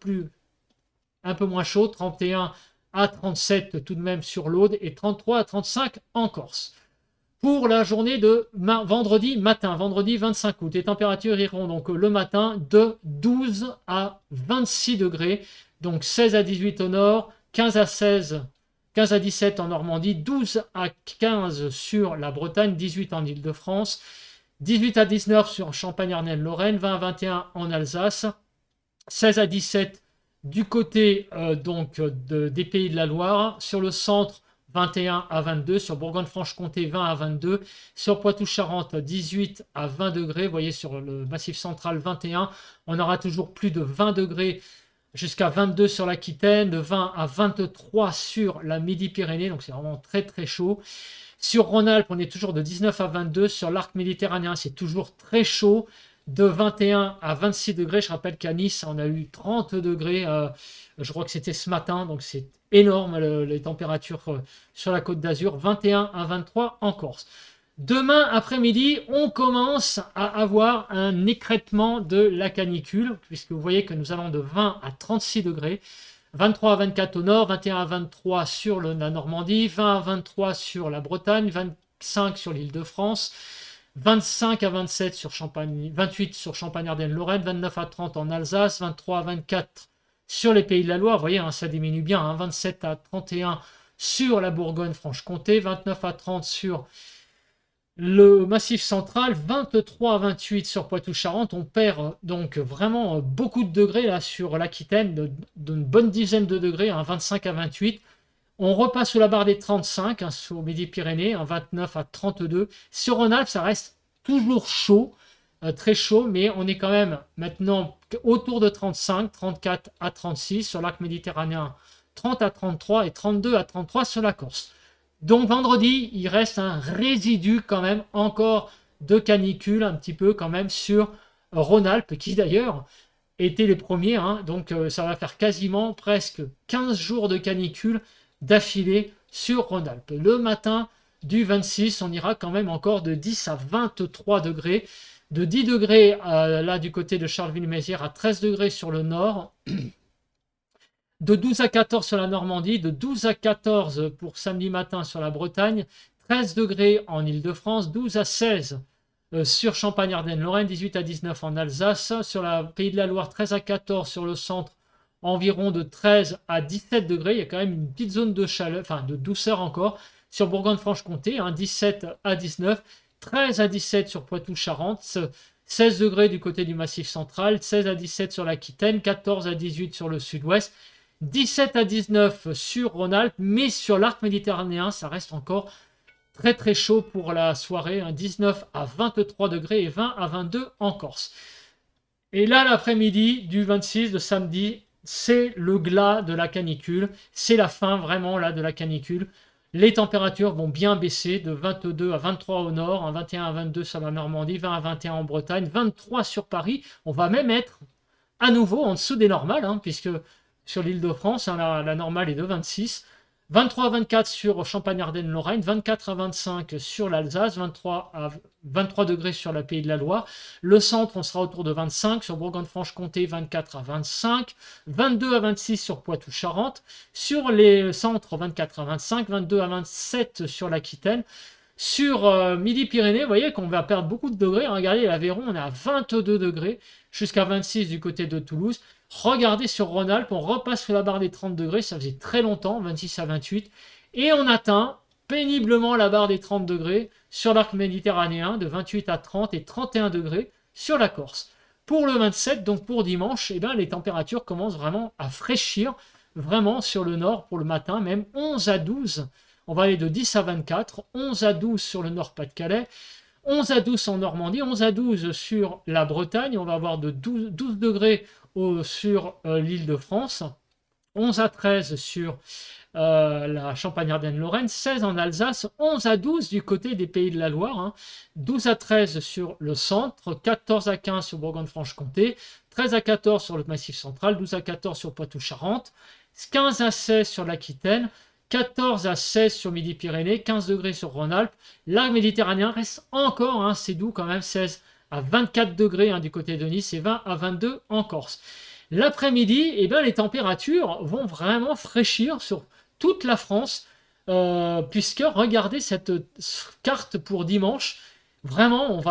moins chaud, 31 à 37 tout de même sur l'Aude et 33 à 35 en Corse. Pour la journée de vendredi matin, vendredi 25 août, les températures iront donc le matin de 12 à 26 degrés, donc 16 à 18 au nord, 15 à 17 en Normandie, 12 à 15 sur la Bretagne, 18 en Île-de-France, 18 à 19 sur Champagne-Ardenne-Lorraine, 20 à 21 en Alsace, 16 à 17 du côté des Pays de la Loire, sur le centre 21 à 22, sur Bourgogne-Franche-Comté 20 à 22, sur Poitou-Charentes 18 à 20 degrés, vous voyez sur le Massif central 21, on aura toujours plus de 20 degrés jusqu'à 22 sur l'Aquitaine, de 20 à 23 sur la Midi-Pyrénées, donc c'est vraiment très très chaud. Sur Rhône-Alpes, on est toujours de 19 à 22, sur l'arc méditerranéen, c'est toujours très chaud, de 21 à 26 degrés. Je rappelle qu'à Nice, on a eu 30 degrés, je crois que c'était ce matin, donc c'est énorme les températures sur la Côte d'Azur, 21 à 23 en Corse. Demain après-midi, on commence à avoir un écrêtement de la canicule, puisque vous voyez que nous allons de 20 à 36 degrés, 23 à 24 au nord, 21 à 23 sur la Normandie, 20 à 23 sur la Bretagne, 25 sur l'Île-de-France, 25 à 27 sur Champagne, 28 sur Champagne-Ardenne-Lorraine, 29 à 30 en Alsace, 23 à 24 sur les Pays de la Loire. Vous voyez, hein, ça diminue bien, hein, 27 à 31 sur la Bourgogne-Franche-Comté, 29 à 30 sur le Massif central, 23 à 28 sur Poitou-Charentes. On perd donc vraiment beaucoup de degrés là sur l'Aquitaine, d'une bonne dizaine de degrés, 25 à 28. On repasse sous la barre des 35 sur Midi-Pyrénées, 29 à 32. Sur Rhône-Alpes, ça reste toujours chaud, très chaud, mais on est quand même maintenant autour de 35, 34 à 36 sur l'arc méditerranéen, 30 à 33 et 32 à 33 sur la Corse. Donc vendredi, il reste un résidu quand même encore de canicule un petit peu quand même sur Rhône-Alpes, qui d'ailleurs étaient les premiers. Donc ça va faire quasiment presque 15 jours de canicule d'affilée sur Rhône-Alpes. Le matin du 26, on ira quand même encore de 10 à 23 degrés. De 10 degrés là du côté de Charleville-Mézières à 13 degrés sur le nord. De 12 à 14 sur la Normandie, de 12 à 14 pour samedi matin sur la Bretagne, 13 degrés en Ile-de-France, 12 à 16 sur Champagne-Ardenne-Lorraine, 18 à 19 en Alsace, sur la Pays de la Loire, 13 à 14 sur le centre, environ de 13 à 17 degrés. Il y a quand même une petite zone de chaleur, enfin de douceur encore, sur Bourgogne-Franche-Comté, 17 à 19, 13 à 17 sur Poitou-Charentes, 16 degrés du côté du Massif central, 16 à 17 sur l'Aquitaine, 14 à 18 sur le sud-ouest, 17 à 19 sur Rhône-Alpes, mais sur l'arc méditerranéen, ça reste encore très très chaud pour la soirée, 19 à 23 degrés et 20 à 22 en Corse. Et là, l'après-midi du 26 de samedi, c'est le glas de la canicule, c'est la fin vraiment là de la canicule. Les températures vont bien baisser de 22 à 23 au nord, 21 à 22 sur la Normandie, 20 à 21 en Bretagne, 23 sur Paris. On va même être à nouveau en dessous des normales, puisque sur l'Île-de-France, la normale est de 26. 23 à 24 sur Champagne-Ardenne-Lorraine, 24 à 25 sur l'Alsace, 23 degrés sur la Pays de la Loire. Le centre, on sera autour de 25, sur Bourgogne-Franche-Comté, 24 à 25, 22 à 26 sur Poitou-Charentes, sur les centres, 24 à 25, 22 à 27 sur l'Aquitaine. Sur Midi-Pyrénées, vous voyez qu'on va perdre beaucoup de degrés. Regardez, l'Aveyron, on est à 22 degrés, jusqu'à 26 du côté de Toulouse. Regardez sur Rhône-Alpes, on repasse sous la barre des 30 degrés, ça faisait très longtemps, 26 à 28. Et on atteint péniblement la barre des 30 degrés sur l'arc méditerranéen, de 28 à 30 et 31 degrés sur la Corse. Pour le 27, donc pour dimanche, les températures commencent vraiment à fraîchir, vraiment sur le nord pour le matin, même 11 à 12. On va aller de 10 à 24, 11 à 12 sur le nord-Pas-de-Calais, 11 à 12 en Normandie, 11 à 12 sur la Bretagne. On va avoir de 12 degrés sur l'Île-de-France, 11 à 13 sur la Champagne-Ardenne-Lorraine, 16 en Alsace, 11 à 12 du côté des Pays de la Loire, 12 à 13 sur le centre, 14 à 15 sur Bourgogne-Franche-Comté, 13 à 14 sur le Massif central, 12 à 14 sur Poitou-Charentes, 15 à 16 sur l'Aquitaine, 14 à 16 sur Midi-Pyrénées, 15 degrés sur Rhône-Alpes. L'arc méditerranéen reste encore, c'est doux quand même, 16 à 24 degrés du côté de Nice et 20 à 22 en Corse. L'après-midi, les températures vont vraiment fraîchir sur toute la France, puisque regardez cette carte pour dimanche, vraiment,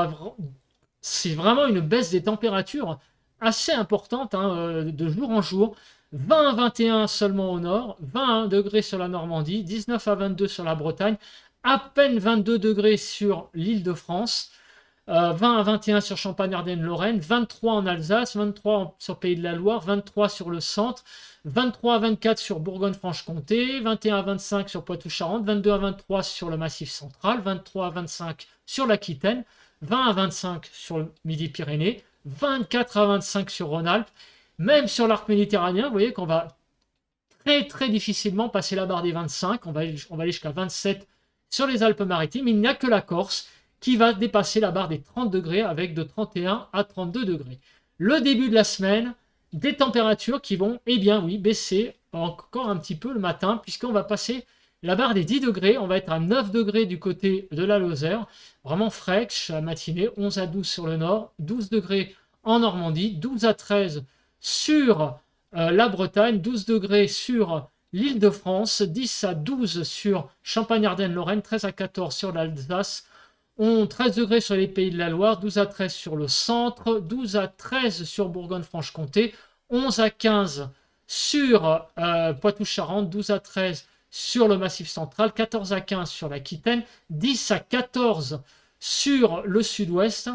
c'est vraiment une baisse des températures assez importante de jour en jour. 20 à 21 seulement au nord, 21 degrés sur la Normandie, 19 à 22 sur la Bretagne, à peine 22 degrés sur l'Île-de-France, 20 à 21 sur Champagne-Ardenne-Lorraine, 23 en Alsace, 23 sur Pays de la Loire, 23 sur le centre, 23 à 24 sur Bourgogne-Franche-Comté, 21 à 25 sur Poitou-Charentes, 22 à 23 sur le Massif central, 23 à 25 sur l'Aquitaine, 20 à 25 sur le Midi-Pyrénées, 24 à 25 sur Rhône-Alpes. Même sur l'arc méditerranéen, vous voyez qu'on va très très difficilement passer la barre des 25. On va aller jusqu'à 27 sur les Alpes-Maritimes. Il n'y a que la Corse qui va dépasser la barre des 30 degrés avec de 31 à 32 degrés. Le début de la semaine, des températures qui vont, baisser encore un petit peu le matin, puisqu'on va passer la barre des 10 degrés. On va être à 9 degrés du côté de la Lozère, vraiment fraîche la matinée, 11 à 12 sur le nord, 12 degrés en Normandie, 12 à 13 sur la Bretagne, 12 degrés sur l'Île-de-France, 10 à 12 sur Champagne-Ardenne-Lorraine, 13 à 14 sur l'Alsace, 13 degrés sur les Pays de la Loire, 12 à 13 sur le centre, 12 à 13 sur Bourgogne-Franche-Comté, 11 à 15 sur Poitou-Charentes, 12 à 13 sur le Massif central, 14 à 15 sur l'Aquitaine, 10 à 14 sur le sud-ouest.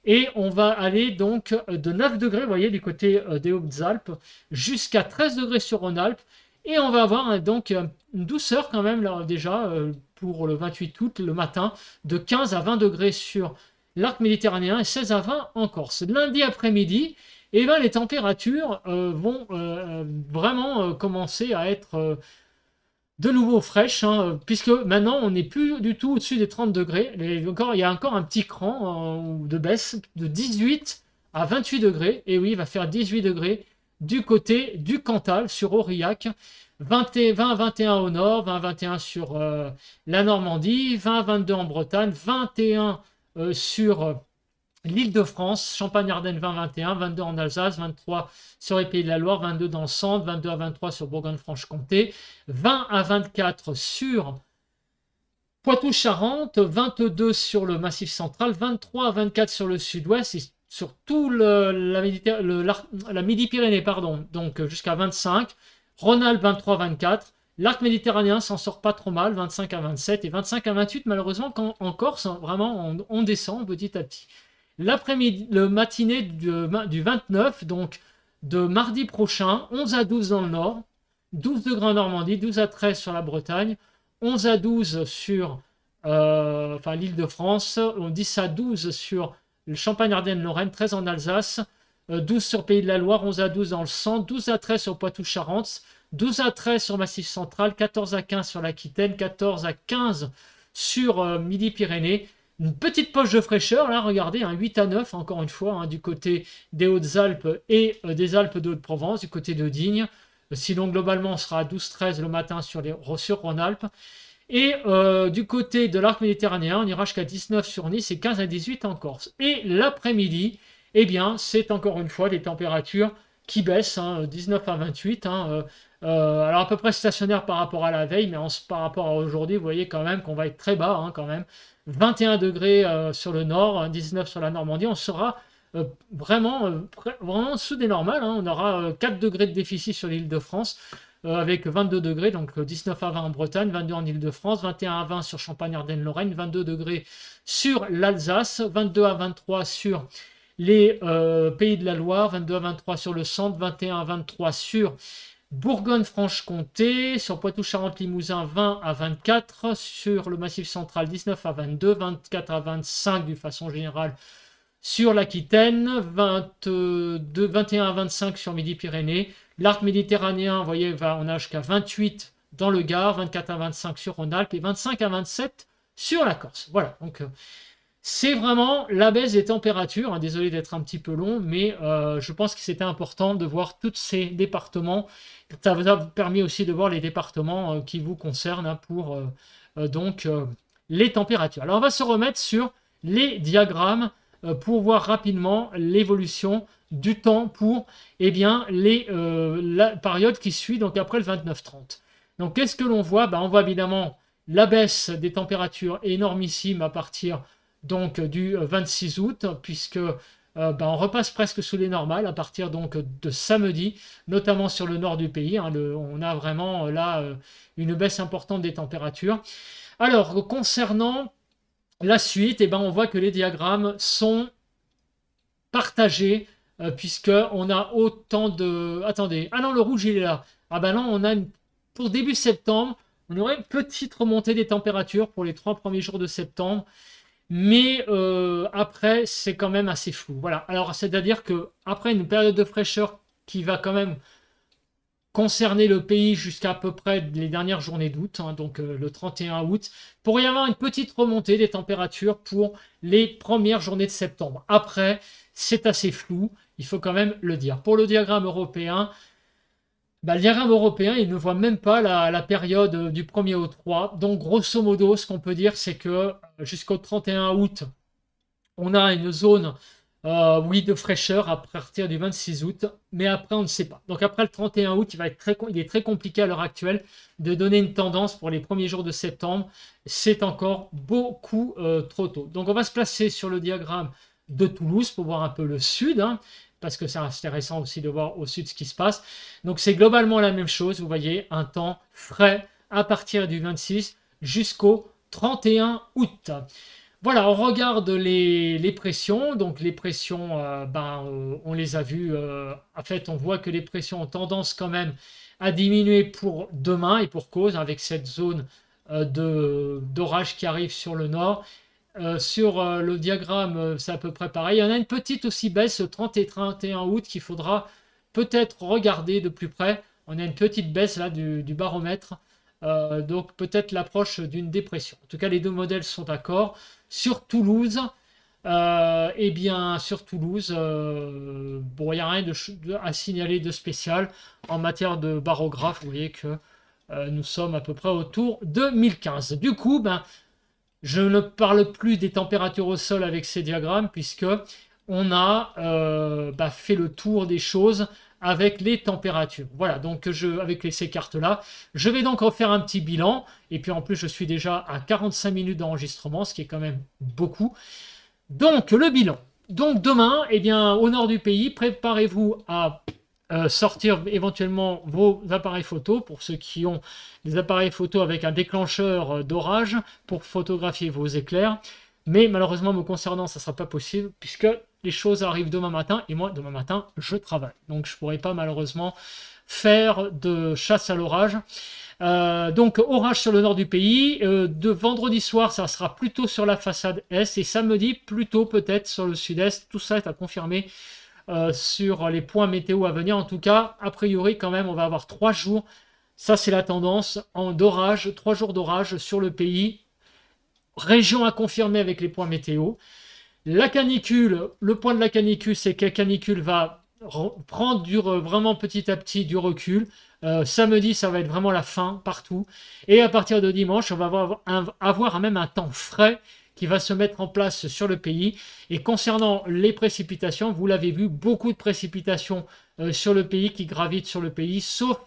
Et on va aller donc de 9 degrés, vous voyez, du côté des Hautes-Alpes, jusqu'à 13 degrés sur Rhône-Alpes. Et on va avoir donc une douceur quand même, là, déjà, pour le 28 août, le matin, de 15 à 20 degrés sur l'arc méditerranéen et 16 à 20 en Corse. Lundi après-midi, eh ben, les températures vont vraiment commencer à être de nouveau fraîches, hein, puisque maintenant on n'est plus du tout au-dessus des 30 degrés. Il y a encore un petit cran de baisse de 18 à 28 degrés. Et oui, il va faire 18 degrés du côté du Cantal sur Aurillac. 20 à 21 au nord, 20 à 21 sur la Normandie, 20 à 22 en Bretagne, 21 sur l'Île-de-France, Champagne-Ardenne 20-21, 22 en Alsace, 23 sur les Pays de la Loire, 22 dans le centre, 22 à 23 sur Bourgogne-Franche-Comté, 20 à 24 sur Poitou-Charentes, 22 sur le Massif central, 23 à 24 sur le sud-ouest et sur tout la Midi-Pyrénées, pardon, donc jusqu'à 25, Rhône-Alpes 23-24, l'arc méditerranéen s'en sort pas trop mal, 25 à 27 et 25 à 28, malheureusement en Corse, vraiment on descend petit à petit. L'après-midi, le matinée du 29, donc de mardi prochain, 11 à 12 dans le nord, 12 degrés en Normandie, 12 à 13 sur la Bretagne, 11 à 12 sur l'Île-de-France, 10 à 12 sur le Champagne-Ardenne-Lorraine, 13 en Alsace, 12 sur Pays de la Loire, 11 à 12 dans le centre, 12 à 13 sur Poitou-Charentes, 12 à 13 sur Massif central, 14 à 15 sur l'Aquitaine, 14 à 15 sur Midi-Pyrénées. Une petite poche de fraîcheur, là, regardez, 8 à 9, encore une fois, du côté des Hautes-Alpes et des Alpes de Haute-Provence, du côté de Digne. Sinon, globalement, on sera à 12-13 le matin sur Rhône-Alpes. Et du côté de l'arc méditerranéen, on ira jusqu'à 19 sur Nice et 15 à 18 en Corse. Et l'après-midi, eh bien, c'est encore une fois des températures qui baissent, 19 à 28. Alors à peu près stationnaire par rapport à la veille, mais par rapport à aujourd'hui, vous voyez quand même qu'on va être très bas, quand même. 21 degrés sur le nord, 19 sur la Normandie. On sera vraiment en dessous des normales. On aura 4 degrés de déficit sur l'Île-de-France avec 22 degrés, donc 19 à 20 en Bretagne, 22 en Île-de-France, 21 à 20 sur Champagne-Ardenne-Lorraine, 22 degrés sur l'Alsace, 22 à 23 sur les Pays de la Loire, 22 à 23 sur le centre, 21 à 23 sur Bourgogne-Franche-Comté, sur Poitou-Charentes-Limousin 20 à 24, sur le Massif central 19 à 22, 24 à 25 d'une façon générale sur l'Aquitaine, 21 à 25 sur Midi-Pyrénées, l'arc méditerranéen, vous voyez, on a jusqu'à 28 dans le Gard, 24 à 25 sur Rhône-Alpes et 25 à 27 sur la Corse. Voilà, donc c'est vraiment la baisse des températures. Désolé d'être un petit peu long, mais je pense que c'était important de voir tous ces départements. Ça vous a permis aussi de voir les départements qui vous concernent pour les températures. Alors on va se remettre sur les diagrammes pour voir rapidement l'évolution du temps pour la période qui suit, donc après le 29-30. Donc qu'est-ce que l'on voit? On voit évidemment la baisse des températures énormissime à partir donc du 26 août, puisque on repasse presque sous les normales à partir donc de samedi, notamment sur le nord du pays. On a vraiment là une baisse importante des températures. Alors, concernant la suite, on voit que les diagrammes sont partagés, puisqu'on a autant de... Attendez, ah non, le rouge il est là. Ah ben non, on a pour début septembre, on aurait une petite remontée des températures pour les 3 premiers jours de septembre. Mais après, c'est quand même assez flou. Voilà. Alors, c'est-à-dire qu'après une période de fraîcheur qui va quand même concerner le pays jusqu'à peu près les dernières journées d'août, donc le 31 août, pourrait y avoir une petite remontée des températures pour les premières journées de septembre. Après, c'est assez flou, il faut quand même le dire. Pour le diagramme européen, le diagramme européen, il ne voit même pas la période du 1er au 3. Donc, grosso modo, ce qu'on peut dire, c'est que jusqu'au 31 août, on a une zone de fraîcheur à partir du 26 août. Mais après, on ne sait pas. Donc, après le 31 août, il est très compliqué à l'heure actuelle de donner une tendance pour les premiers jours de septembre. C'est encore beaucoup trop tôt. Donc, on va se placer sur le diagramme de Toulouse pour voir un peu le sud, parce que c'est intéressant aussi de voir au sud ce qui se passe. Donc c'est globalement la même chose, vous voyez, un temps frais à partir du 26 jusqu'au 31 août. Voilà, on regarde les pressions. Donc les pressions, on les a vues. En fait, on voit que les pressions ont tendance quand même à diminuer pour demain et pour cause, avec cette zone d'orage qui arrive sur le nord. Sur le diagramme, c'est à peu près pareil. Il y en a une petite aussi baisse le 30 et 31 août qu'il faudra peut-être regarder de plus près. On a une petite baisse là du baromètre. Donc peut-être l'approche d'une dépression. En tout cas, les deux modèles sont d'accord. Sur Toulouse, eh bien, sur Toulouse, bon, il n'y a rien à signaler de spécial en matière de barographe. Vous voyez que nous sommes à peu près autour de 1015. Du coup, je ne parle plus des températures au sol avec ces diagrammes, puisque on a fait le tour des choses avec les températures. Voilà, donc avec ces cartes-là, je vais donc refaire un petit bilan. Et puis en plus, je suis déjà à 45 minutes d'enregistrement, ce qui est quand même beaucoup. Donc, le bilan. Donc demain, eh bien, au nord du pays, préparez-vous à sortir éventuellement vos appareils photo, pour ceux qui ont des appareils photo avec un déclencheur d'orage, pour photographier vos éclairs. Mais malheureusement, me concernant, ça ne sera pas possible, puisque les choses arrivent demain matin, et moi, demain matin, je travaille. Donc, je ne pourrai pas, malheureusement, faire de chasse à l'orage. Donc, orage sur le nord du pays. De vendredi soir, ça sera plutôt sur la façade est, et samedi, plutôt peut-être sur le sud-est. Tout ça est à confirmer sur les points météo à venir. En tout cas, a priori, quand même, on va avoir 3 jours. Ça, c'est la tendance d'orage, 3 jours d'orage sur le pays. Région à confirmer avec les points météo. La canicule, le point de la canicule, c'est que la canicule va prendre vraiment petit à petit du recul. Samedi, ça va être vraiment la fin partout. Et à partir de dimanche, on va avoir même un temps frais qui va se mettre en place sur le pays. Et concernant les précipitations, vous l'avez vu, beaucoup de précipitations sur le pays qui gravitent sur le pays, sauf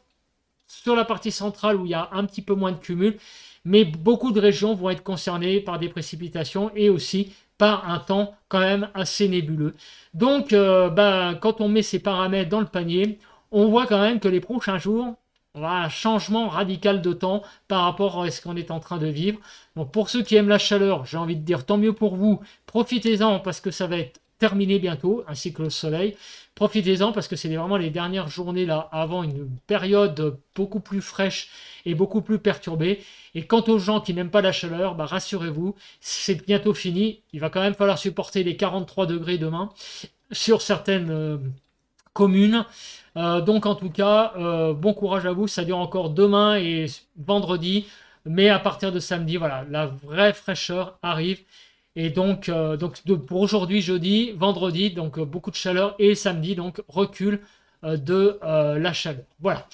sur la partie centrale où il y a un petit peu moins de cumul. Mais beaucoup de régions vont être concernées par des précipitations et aussi par un temps quand même assez nébuleux. Donc, quand on met ces paramètres dans le panier, on voit quand même que les prochains jours, on va un changement radical de temps par rapport à ce qu'on est en train de vivre. Donc, pour ceux qui aiment la chaleur, j'ai envie de dire tant mieux pour vous. Profitez-en parce que ça va être terminé bientôt, ainsi que le soleil. Profitez-en parce que c'est vraiment les dernières journées là avant une période beaucoup plus fraîche et beaucoup plus perturbée. Et quant aux gens qui n'aiment pas la chaleur, rassurez-vous, c'est bientôt fini. Il va quand même falloir supporter les 43 degrés demain sur certaines communes. Donc en tout cas, bon courage à vous. Ça dure encore demain et vendredi. Mais à partir de samedi, voilà, la vraie fraîcheur arrive. Et donc pour aujourd'hui, jeudi, vendredi, donc beaucoup de chaleur, et samedi, donc recul de la chaleur. Voilà.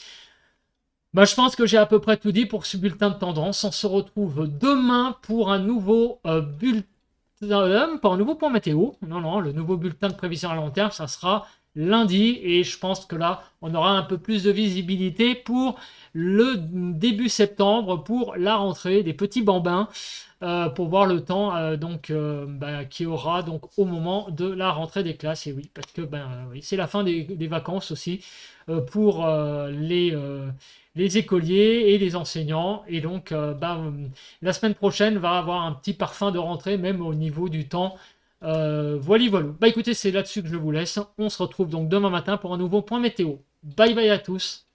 Je pense que j'ai à peu près tout dit pour ce bulletin de tendance. On se retrouve demain pour un nouveau bulletin, pas un nouveau point météo. Non, le nouveau bulletin de prévision à long terme, ça sera lundi. Et je pense que là, on aura un peu plus de visibilité pour le début septembre, pour la rentrée des petits bambins. Pour voir le temps qui aura donc au moment de la rentrée des classes. Et oui, parce que oui, c'est la fin des vacances aussi pour les écoliers et les enseignants. Et donc la semaine prochaine va avoir un petit parfum de rentrée, même au niveau du temps. Voilà. Écoutez, c'est là-dessus que je vous laisse. On se retrouve donc demain matin pour un nouveau point météo. Bye bye à tous.